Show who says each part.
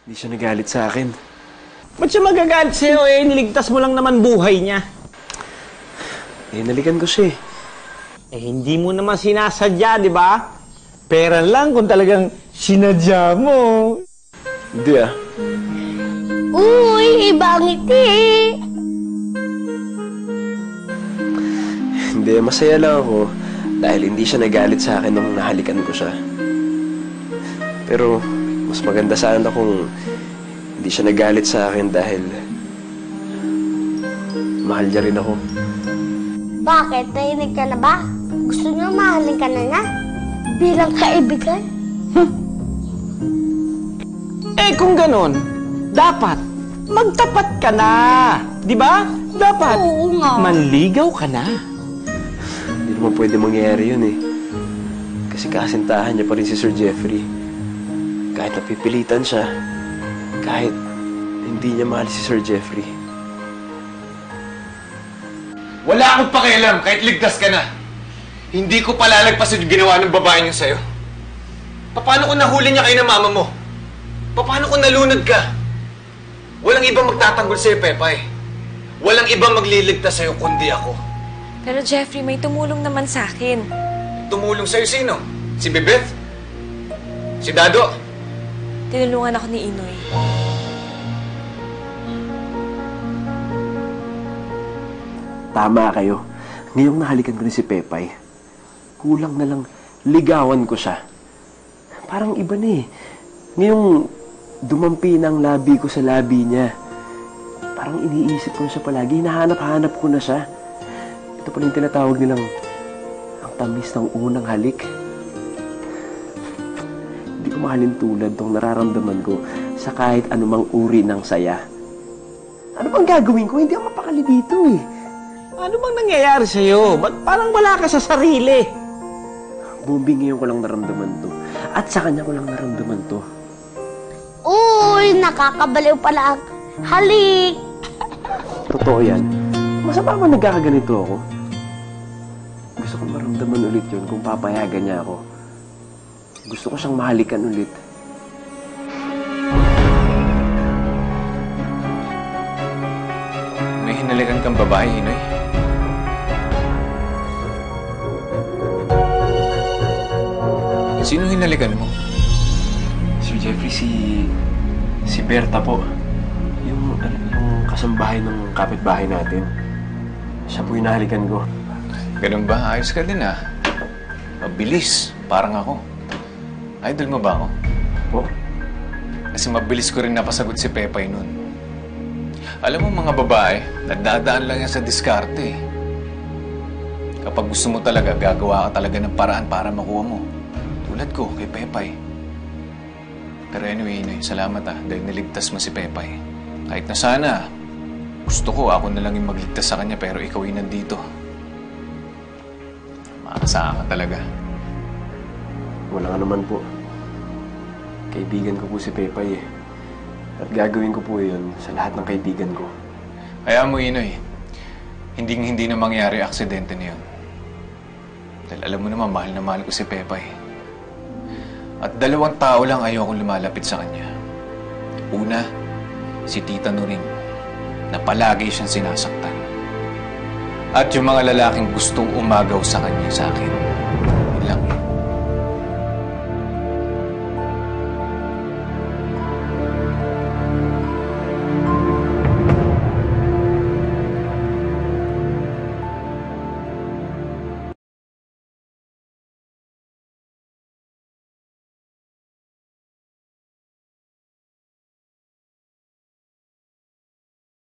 Speaker 1: Hindi siya nagalit sa akin.
Speaker 2: Ba't siya magagalit sa'yo eh? Niligtas mo lang naman buhay niya.
Speaker 1: Nalikan ko siya eh.
Speaker 2: Hindi mo naman sinasadya, di ba? Pera lang kung talagang sinadya mo.
Speaker 1: Hindi ah.
Speaker 3: Uy, iba ang ngiti.
Speaker 1: Hindi, masaya lang ako dahil hindi siya nagalit sa akin nung nahalikan ko siya. Pero mas maganda sana kung hindi siya nagalit sa akin dahil mahal niya rin ako.
Speaker 3: Bakit? Nahinig ka na ba? Gusto niyo mahalin ka na niya? Bilang kaibigan?
Speaker 2: Kung ganun, dapat magtapat ka na. Di ba? Dapat
Speaker 3: Oo nga.
Speaker 2: manligaw ka na.
Speaker 1: Hindi naman pwede mangyayari yun eh. Kasi kasintahan niya pa rin si Sir Jeffrey. Kahit napipilitan siya, kahit hindi niya mahal si Sir Jeffrey.
Speaker 4: Wala akong pakialam kahit ligtas ka na. Hindi ko palalagpasan yung ginawa ng babae niyo sa'yo. Paano kung nahuli niya kayo ng mama mo? Paano kung nalunod ka? Walang ibang magtatanggol sa'yo, Pepay. Walang ibang magliligtas sa'yo kundi ako.
Speaker 5: Pero Jeffrey, may tumulong naman sa akin.
Speaker 4: Tumulong sa'yo sino? Si Bebeth? Si Dado?
Speaker 5: Tinulungan ako ni Inoy.
Speaker 1: Tama kayo. Ngayong nahalikan ko ni si Pepay, kulang na lang ligawan ko siya. Parang iba na eh. Ngayong dumampi na ang labi ko sa labi niya, parang iniisip ko na siya palagi. Hinahanap-hanap ko na siya. Ito pala yung tinatawag nilang ang tamis ng unang halik. Hindi ko mahalin tulad tong nararamdaman ko sa kahit anumang uri ng saya. Ano bang gagawin ko? Hindi ako mapakali dito eh.
Speaker 2: Ano bang nangyayari sa'yo? Ba't parang wala ka sa sarili?
Speaker 1: Bumbing ngayon ko lang naramdaman to. At sa kanya ko lang naramdaman to.
Speaker 3: Uy, nakakabaliw pala ang halik.
Speaker 1: Totoo yan. Masama ba nagkakaganito ako? Gusto ko maramdaman ulit yun kung papayagan niya ako. Gusto ko siyang mahalikan ulit.
Speaker 4: May hinalikan kang babae, Inoy. Sino hinalikan mo?
Speaker 1: Sir Jeffrey, si Berta po. Yung kasambahay ng kapitbahay natin. Siya po yung nahalikan ko.
Speaker 4: Ganun ba? Ayos ka din ah. Mabilis. Parang ako. Idol mo ba ako?
Speaker 1: Po?
Speaker 4: Kasi mabilis ko rin napasagot si Pepay nun. Alam mo mga babae, nadadaan lang yan sa diskarte eh. Kapag gusto mo talaga, gagawa ka talaga ng paraan para makuha mo. Tulad ko, kay Pepay. Pero anyway, Inoy, salamat dahil niligtas mo si Pepay. Kahit na sana, gusto ko ako na lang yung magligtas sa kanya pero ikaw yung nandito. Makakasama ka talaga.
Speaker 1: Wala nga naman po. Kaibigan ko po si Pepay eh. At gagawin ko po yun sa lahat ng kaibigan ko.
Speaker 4: Kaya mo, Inoy, hindi na mangyari aksidente na yun. Dahil alam mo naman, mahal na mahal ko si Pepay. At 2 tao lang ayokong lumalapit sa kanya. Una, si Tita Nuring, na palagi siyang sinasaktan. At yung mga lalaking gustong umagaw sa kanya sa akin.